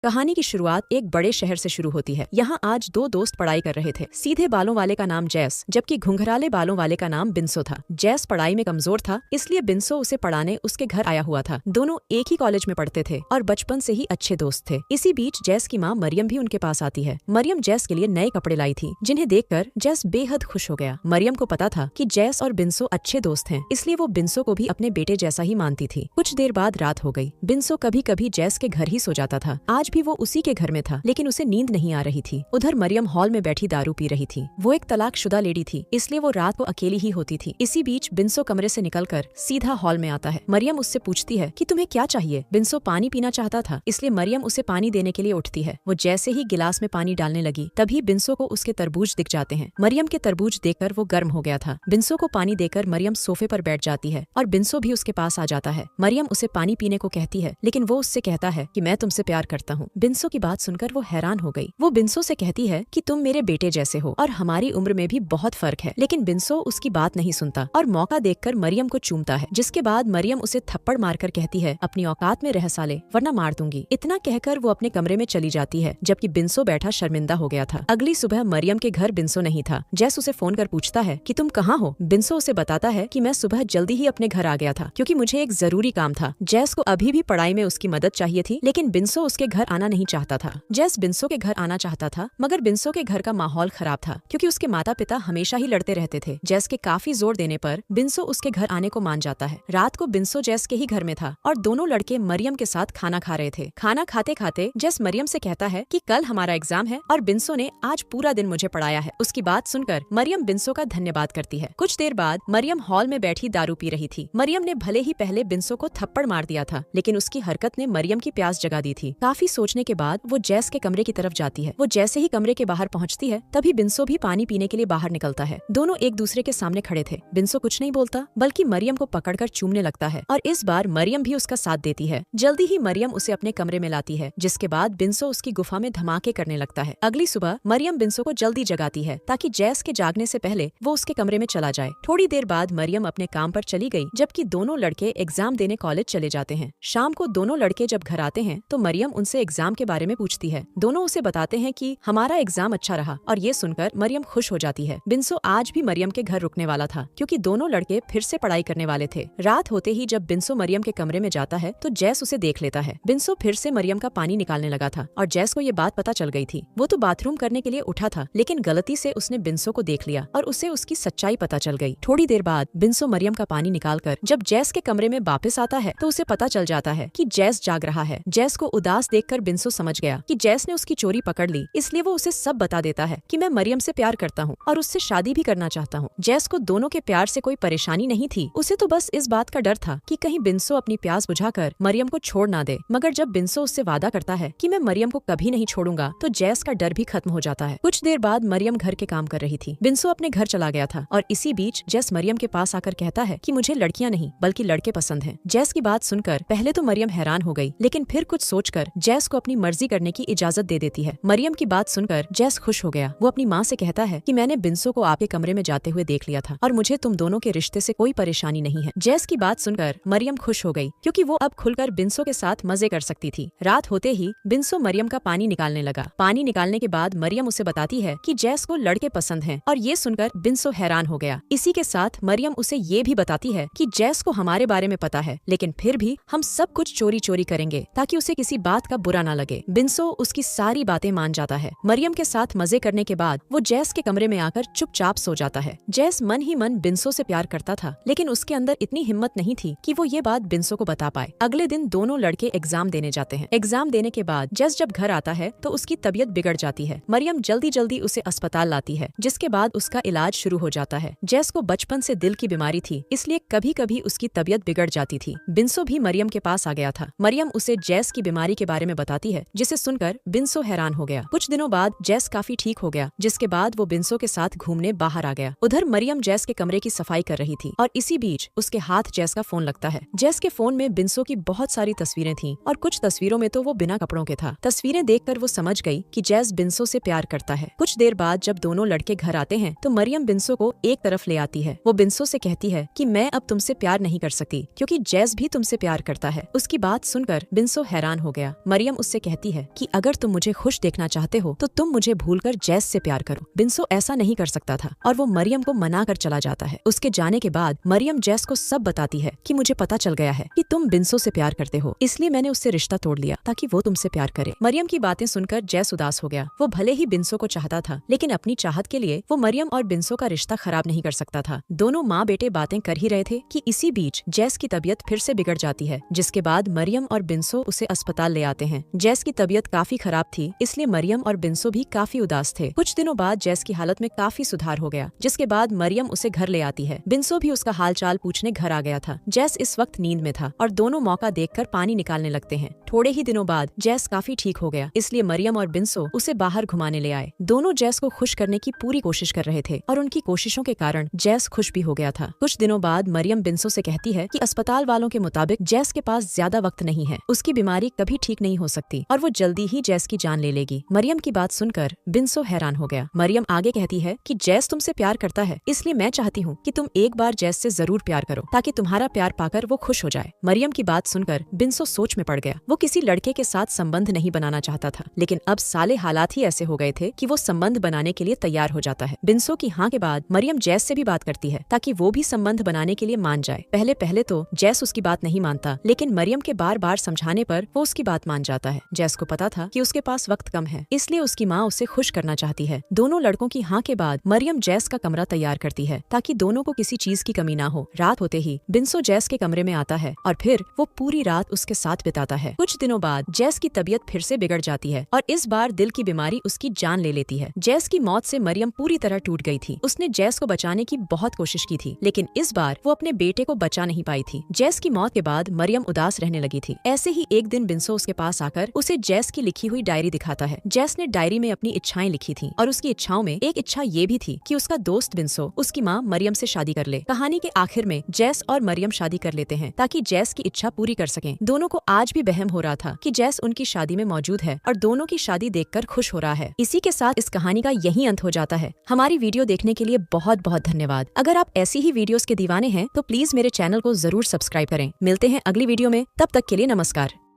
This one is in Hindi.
कहानी की शुरुआत एक बड़े शहर से शुरू होती है। यहाँ आज दो दोस्त पढ़ाई कर रहे थे। सीधे बालों वाले का नाम जैस, जबकि घुंघराले बालों वाले का नाम बिन्सो था। जैस पढ़ाई में कमजोर था, इसलिए बिन्सो उसे पढ़ाने उसके घर आया हुआ था। दोनों एक ही कॉलेज में पढ़ते थे और बचपन से ही अच्छे दोस्त थे। इसी बीच जैस की माँ मरियम भी उनके पास आती है। मरियम जैस के लिए नए कपड़े लाई थी, जिन्हें देखकर जैस बेहद खुश हो गया। मरियम को पता था कि जैस और बिन्सो अच्छे दोस्त हैं, इसलिए वो बिन्सो को भी अपने बेटे जैसा ही मानती थी। कुछ देर बाद रात हो गई। बिन्सो कभी कभी जैस के घर ही सो जाता था। आज भी वो उसी के घर में था, लेकिन उसे नींद नहीं आ रही थी। उधर मरियम हॉल में बैठी दारू पी रही थी। वो एक तलाकशुदा लेडी थी, इसलिए वो रात को अकेली ही होती थी। इसी बीच बिन्सो कमरे से निकलकर सीधा हॉल में आता है। मरियम उससे पूछती है कि तुम्हें क्या चाहिए। बिन्सो पानी पीना चाहता था, इसलिए मरियम उसे पानी देने के लिए उठती है। वो जैसे ही गिलास में पानी डालने लगी, तभी बिन्सो को उसके तरबूज दिख जाते हैं। मरियम के तरबूज देखकर वो गर्म हो गया था। बिन्सो को पानी देकर मरियम सोफे पर बैठ जाती है और बिन्सो भी उसके पास आ जाता है। मरियम उसे पानी पीने को कहती है, लेकिन वो उससे कहता है कि मैं तुमसे प्यार करता हूँ। बिन्सो की बात सुनकर वो हैरान हो गई। वो बिन्सो से कहती है कि तुम मेरे बेटे जैसे हो और हमारी उम्र में भी बहुत फर्क है, लेकिन बिन्सो उसकी बात नहीं सुनता और मौका देखकर मरियम को चूमता है। जिसके बाद मरियम उसे थप्पड़ मारकर कहती है, अपनी औकात में रह साले, वरना मार दूंगी। इतना कहकर वो अपने कमरे में चली जाती है, जबकि बिन्सो बैठा शर्मिंदा हो गया था। अगली सुबह मरियम के घर बिन्सो नहीं था। जैस उसे फोन कर पूछता है कि तुम कहाँ हो। बिन्सो उसे बताता है कि मैं सुबह जल्दी ही अपने घर आ गया था, क्योंकि मुझे एक जरूरी काम था। जैस को अभी भी पढ़ाई में उसकी मदद चाहिए थी, लेकिन बिन्सो उसके घर आना नहीं चाहता था। जैस बिन्सो के घर आना चाहता था, मगर बिन्सो के घर का माहौल खराब था, क्योंकि उसके माता पिता हमेशा ही लड़ते रहते थे। जैस के काफी जोर देने पर बिन्सो उसके घर आने को मान जाता है। रात को बिन्सो जैस के ही घर में था और दोनों लड़के मरियम के साथ खाना खा रहे थे। खाना खाते खाते जैस मरियम से कहता है कि कल हमारा एग्जाम है और बिन्सो ने आज पूरा दिन मुझे पढ़ाया है। उसकी बात सुनकर मरियम बिन्सो का धन्यवाद करती है। कुछ देर बाद मरियम हॉल में बैठी दारू पी रही थी। मरियम ने भले ही पहले बिन्सो को थप्पड़ मार दिया था, लेकिन उसकी हरकत ने मरियम की प्यास जगा दी थी। काफी सोचने के बाद वो जैस के कमरे की तरफ जाती है। वो जैसे ही कमरे के बाहर पहुंचती है, तभी बिन्सो भी पानी पीने के लिए बाहर निकलता है। दोनों एक दूसरे के सामने खड़े थे। बिन्सो कुछ नहीं बोलता, बल्कि मरियम को पकड़कर चूमने लगता है और इस बार मरियम भी उसका साथ देती है। जल्दी ही मरियम उसे अपने कमरे में लाती है, जिसके बाद बिन्सो उसकी गुफा में धमाके करने लगता है। अगली सुबह मरियम बिन्सो को जल्दी जगाती है, ताकि जैस के जागने से पहले वो उसके कमरे में चला जाए। थोड़ी देर बाद मरियम अपने काम पर चली गई, जबकि दोनों लड़के एग्जाम देने कॉलेज चले जाते हैं। शाम को दोनों लड़के जब घर आते हैं, तो मरियम उनसे एग्जाम के बारे में पूछती है। दोनों उसे बताते हैं कि हमारा एग्जाम अच्छा रहा, और ये सुनकर मरियम खुश हो जाती है। बिन्सो आज भी मरियम के घर रुकने वाला था, क्योंकि दोनों लड़के फिर से पढ़ाई करने वाले थे। रात होते ही जब बिन्सो मरियम के कमरे में जाता है, तो जैस उसे देख लेता है। बिन्सो फिर से मरियम का पानी निकालने लगा था और जैस को ये बात पता चल गई थी। वो तो बाथरूम करने के लिए उठा था, लेकिन गलती से उसने बिन्सो को देख लिया और उसे उसकी सच्चाई पता चल गई। थोड़ी देर बाद बिन्सो मरियम का पानी निकालकर जब जैस के कमरे में वापस आता है, तो उसे पता चल जाता है कि जैस जाग रहा है। जैस को उदास देखकर बिन्सो समझ गया कि जैस ने उसकी चोरी पकड़ ली, इसलिए वो उसे सब बता देता है कि मैं मरियम से प्यार करता हूँ और उससे शादी भी करना चाहता हूँ। जैस को दोनों के प्यार से कोई परेशानी नहीं थी। उसे तो बस इस बात का डर था कि कहीं बिन्सो अपनी प्यास बुझाकर मरियम को छोड़ ना दे। मगर जब बिन्सो उससे वादा करता है कि मैं मरियम को कभी नहीं छोड़ूंगा, तो जैस का डर भी खत्म हो जाता है। कुछ देर बाद मरियम घर के काम कर रही थी। बिन्सो अपने घर चला गया था और इसी बीच जैस मरियम के पास आकर कहता है कि मुझे लड़कियां नहीं बल्कि लड़के पसंद हैं। जैस की बात सुनकर पहले तो मरियम हैरान हो गई, लेकिन फिर कुछ सोचकर जैस को अपनी मर्जी करने की इजाजत दे देती है। मरियम की बात सुनकर जैस खुश हो गया। वो अपनी माँ से कहता है कि मैंने बिन्सो को आपके कमरे में जाते हुए देख लिया था और मुझे तुम दोनों के रिश्ते से कोई परेशानी नहीं है। जैस की बात सुनकर मरियम खुश हो गई, क्योंकि वो अब खुलकर बिन्सो के साथ मजे कर सकती थी। रात होते ही बिन्सो मरियम का पानी निकालने लगा। पानी निकालने के बाद मरियम उसे बताती है कि जैस को लड़के पसंद हैं, और ये सुनकर बिन्सो हैरान हो गया। इसी के साथ मरियम उसे ये भी बताती है कि जैस को हमारे बारे में पता है, लेकिन फिर भी हम सब कुछ चोरी चोरी करेंगे ताकि उसे किसी बात का बुरा ना लगे। बिन्सो उसकी सारी बातें मान जाता है। मरियम के साथ मजे करने के बाद वो जैस के कमरे में आकर चुपचाप सो जाता है। जैस मन ही मन बिन्सो से प्यार करता था, लेकिन उसके अंदर इतनी हिम्मत नहीं थी कि वो ये बात बिन्सो को बता पाए। अगले दिन दोनों लड़के एग्जाम देने जाते हैं। एग्जाम देने के बाद जैस जब घर आता है, तो उसकी तबीयत बिगड़ जाती है। मरियम जल्दी जल्दी उसे अस्पताल लाती है, जिसके बाद उसका इलाज शुरू हो जाता है। जैस को बचपन से दिल की बीमारी थी, इसलिए कभी कभी उसकी तबीयत बिगड़ जाती थी। बिन्सो भी मरियम के पास आ गया था। मरियम उसे जैस की बीमारी के बारे में बताती है, जिसे सुनकर बिन्सो हैरान हो गया। कुछ दिनों बाद जैस काफी ठीक हो गया, जिसके बाद वो बिन्सो के साथ घूमने बाहर आ गया। उधर मरियम जैस के कमरे की सफाई कर रही थी और इसी बीच उसके हाथ जैस का फोन लगता है। जैस के फोन में बिन्सो की बहुत सारी तस्वीरें थीं और कुछ तस्वीरों में तो वो बिना कपड़ों के था। तस्वीरें देखकर वो समझ गई कि जैस बिन्सो से प्यार करता है। कुछ देर बाद जब दोनों लड़के घर आते हैं, तो मरियम बिन्सो को एक तरफ ले आती है। वो बिन्सो से कहती है कि मैं अब तुमसे प्यार नहीं कर सकती, क्योंकि जैस भी तुमसे प्यार करता है। उसकी बात सुनकर बिन्सो हैरान हो गया। मरियम मरियम उससे कहती है कि अगर तुम मुझे खुश देखना चाहते हो तो तुम मुझे भूलकर जैस से प्यार करो। बिंसो ऐसा नहीं कर सकता था और वो मरियम को मना कर चला जाता है। उसके जाने के बाद मरियम जैस को सब बताती है कि मुझे पता चल गया है कि तुम बिंसो से प्यार करते हो, इसलिए मैंने उससे रिश्ता तोड़ लिया ताकि वो तुमसे प्यार करे। मरियम की बातें सुनकर जैस उदास हो गया। वो भले ही बिंसो को चाहता था, लेकिन अपनी चाहत के लिए वो मरियम और बिंसो का रिश्ता खराब नहीं कर सकता था। दोनों माँ बेटे बातें कर ही रहे थे कि इसी बीच जैस की तबीयत फिर से बिगड़ जाती है, जिसके बाद मरियम और बिंसो उसे अस्पताल ले आते हैं। जैस की तबीयत काफी खराब थी, इसलिए मरियम और बिंसो भी काफी उदास थे। कुछ दिनों बाद जैस की हालत में काफी सुधार हो गया, जिसके बाद मरियम उसे घर ले आती है। बिंसो भी उसका हालचाल पूछने घर आ गया था। जैस इस वक्त नींद में था और दोनों मौका देखकर पानी निकालने लगते हैं। थोड़े ही दिनों बाद जैस काफी ठीक हो गया, इसलिए मरियम और बिंसो उसे बाहर घुमाने ले आए। दोनों जैस को खुश करने की पूरी कोशिश कर रहे थे और उनकी कोशिशों के कारण जैस खुश भी हो गया था। कुछ दिनों बाद मरियम बिंसो से कहती है कि अस्पताल वालों के मुताबिक जैस के पास ज्यादा वक्त नहीं है, उसकी बीमारी कभी ठीक नहीं हो सकती और वो जल्दी ही जैस की जान ले लेगी। मरियम की बात सुनकर बिंसो हैरान हो गया। मरियम आगे कहती है कि जैस तुमसे प्यार करता है, इसलिए मैं चाहती हूँ कि तुम एक बार जैस से जरूर प्यार करो ताकि तुम्हारा प्यार पाकर वो खुश हो जाए। मरियम की बात सुनकर बिंसो सोच में पड़ गया। वो किसी लड़के के साथ संबंध नहीं बनाना चाहता था, लेकिन अब साले हालात ही ऐसे हो गए थे कि वो संबंध बनाने के लिए तैयार हो जाता है। बिंसो की हाँ के बाद मरियम जैस से भी बात करती है ताकि वो भी संबंध बनाने के लिए मान जाए। पहले पहले तो जैस उसकी बात नहीं मानता, लेकिन मरियम के बार बार समझाने पर वो उसकी बात मान जाता है। जैस को पता था कि उसके पास वक्त कम है, इसलिए उसकी माँ उसे खुश करना चाहती है। दोनों लड़कों की हाँ के बाद मरियम जैस का कमरा तैयार करती है ताकि दोनों को किसी चीज की कमी ना हो। रात होते ही बिंसो जैस के कमरे में आता है और फिर वो पूरी रात उसके साथ बिताता है। कुछ दिनों बाद जैस की तबीयत फिर से बिगड़ जाती है और इस बार दिल की बीमारी उसकी जान ले लेती है। जैस की मौत से मरियम पूरी तरह टूट गई थी। उसने जैस को बचाने की बहुत कोशिश की थी, लेकिन इस बार वो अपने बेटे को बचा नहीं पाई थी। जैस की मौत के बाद मरियम उदास रहने लगी थी। ऐसे ही एक दिन बिंसो उसके पास आकर उसे जैस की लिखी हुई डायरी दिखाता है। जैस ने डायरी में अपनी इच्छाएं लिखी थी और उसकी इच्छाओं में एक इच्छा ये भी थी कि उसका दोस्त बिंसो उसकी माँ मरियम से शादी कर ले। कहानी के आखिर में जैस और मरियम शादी कर लेते हैं ताकि जैस की इच्छा पूरी कर सकें। दोनों को आज भी वहम हो रहा था कि जैस उनकी शादी में मौजूद है और दोनों की शादी देखकर खुश हो रहा है। इसी के साथ इस कहानी का यही अंत हो जाता है। हमारी वीडियो देखने के लिए बहुत बहुत धन्यवाद। अगर आप ऐसी ही वीडियोस के दीवाने हैं तो प्लीज मेरे चैनल को जरूर सब्सक्राइब करें। मिलते हैं अगली वीडियो में, तब तक के लिए नमस्कार।